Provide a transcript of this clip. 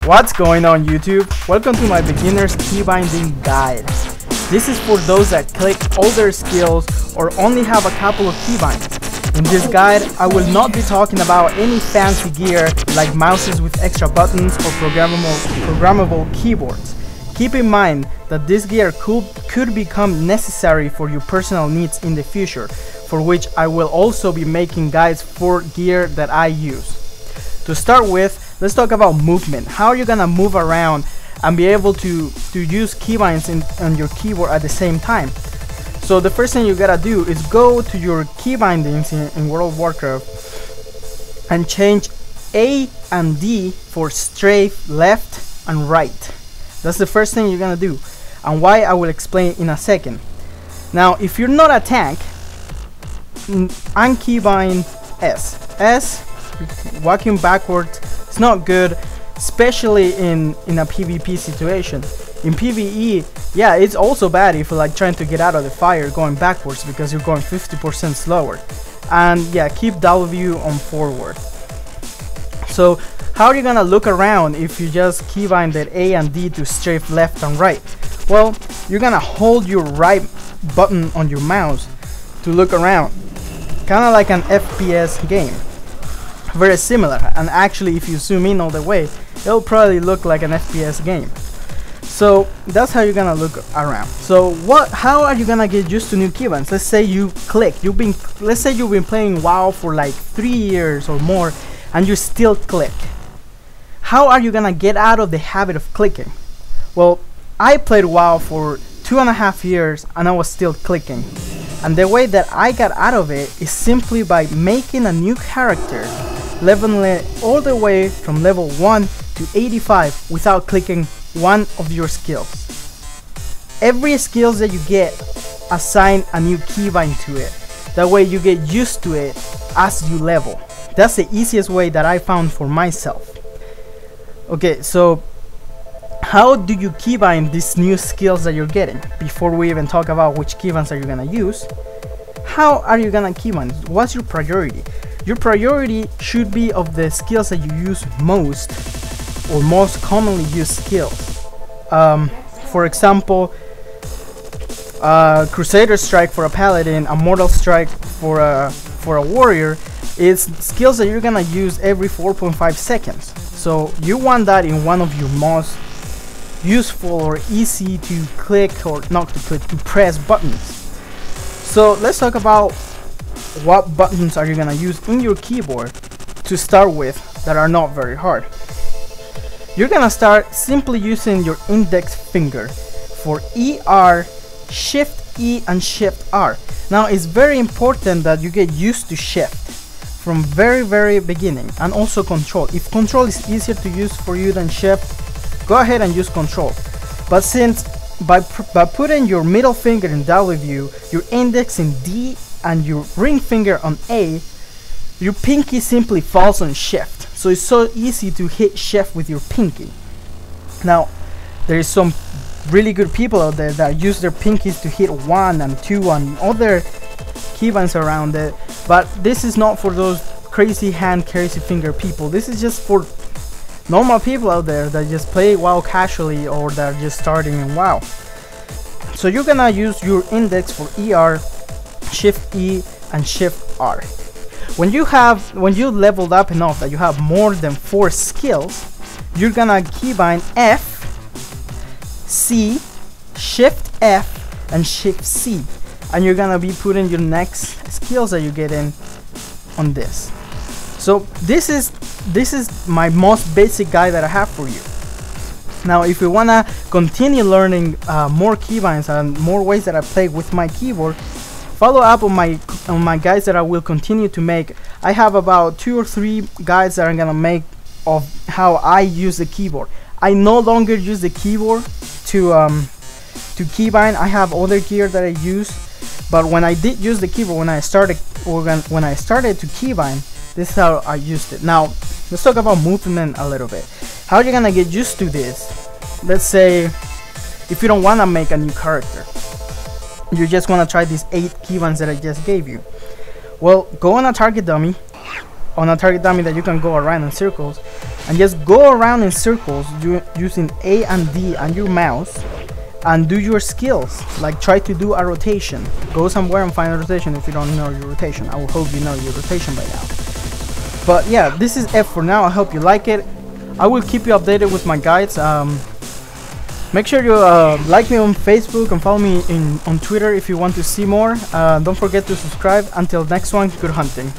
What's going on YouTube? Welcome to my beginner's keybinding guide. This is for those that click all their skills or only have a couple of keybinds. In this guide, I will not be talking about any fancy gear like mouses with extra buttons or programmable keyboards. Keep in mind that this gear could become necessary for your personal needs in the future, for which I will also be making guides for gear that I use. To start with, let's talk about movement. How are you gonna move around and be able to use keybinds on your keyboard at the same time? So the first thing you gotta do is go to your keybindings in World of Warcraft and change A and D for strafe, left and right. That's the first thing you're gonna do, and why I will explain in a second. Now if you're not a tank, unkeybind S, walking backwards, it's not good, especially in a PvP situation. In PvE, yeah, it's also bad if you're like trying to get out of the fire going backwards because you're going 50% slower. And yeah, keep W on forward. So how are you gonna look around if you just keybind that A and D to strafe left and right? Well, you're gonna hold your right button on your mouse to look around, kind of like an FPS game. Very similar, and actually if you zoom in all the way, it'll probably look like an FPS game. So that's how you're gonna look around. So how are you gonna get used to new keybinds? Let's say you click, let's say you've been playing WoW for like 3 years or more and you still click. How are you gonna get out of the habit of clicking? Well, I played WoW for 2.5 years and I was still clicking. And the way that I got out of it is simply by making a new character, leveling it all the way from level 1 to 85 without clicking one of your skills. Every skill that you get, assign a new keybind to it. That way you get used to it as you level. That's the easiest way that I found for myself. Okay, so how do you keybind these new skills that you're getting? Before we even talk about which keybinds are you gonna use, how are you gonna keybind? What's your priority? Your priority should be of the skills that you use most or most commonly used skills. For example, Crusader Strike for a Paladin, a Mortal Strike for a Warrior is skills that you're gonna use every 4.5 seconds. So you want that in one of your most useful or easy to click, or not to click, to press buttons. So let's talk about what buttons are you gonna use in your keyboard to start with that are not very hard. You're gonna start simply using your index finger for ER, Shift E and Shift R. Now it's very important that you get used to Shift from very beginning, and also Control. If Control is easier to use for you than Shift, go ahead and use Control. But since by putting your middle finger in W, your index in D and your ring finger on A, your pinky simply falls on Shift. So it's so easy to hit Shift with your pinky. Now there is some really good people out there that use their pinkies to hit 1 and 2 and other keybinds around it, but this is not for those crazy finger people. This is just for normal people out there that just play WoW casually or that are just starting in WoW. So you're gonna use your index for ER, Shift E and Shift R. When you leveled up enough that you have more than 4 skills, you're gonna keybind F, C, Shift F and Shift C, and you're gonna be putting your next skills that you get in on this. So this is my most basic guide that I have for you. Now if you wanna continue learning more keybinds and more ways that I play with my keyboard, follow up on my guides that I will continue to make. I have about 2 or 3 guides that I'm gonna make of how I use the keyboard. I no longer use the keyboard to keybind. I have other gear that I use, but when I did use the keyboard, when I started to keybind, this is how I used it. Now let's talk about movement a little bit. How are you gonna get used to this? Let's say if you don't wanna make a new character, you just want to try these 8 keybinds that I just gave you. Well, go on a target dummy that you can go around in circles, and just go around in circles using A and D and your mouse, and do your skills. Like try to do a rotation. Go somewhere and find a rotation if you don't know your rotation. I will hope you know your rotation by now. But yeah, this is it for now. I hope you like it. I will keep you updated with my guides. Make sure you like me on Facebook and follow me on Twitter if you want to see more. Don't forget to subscribe. Until next one, good hunting.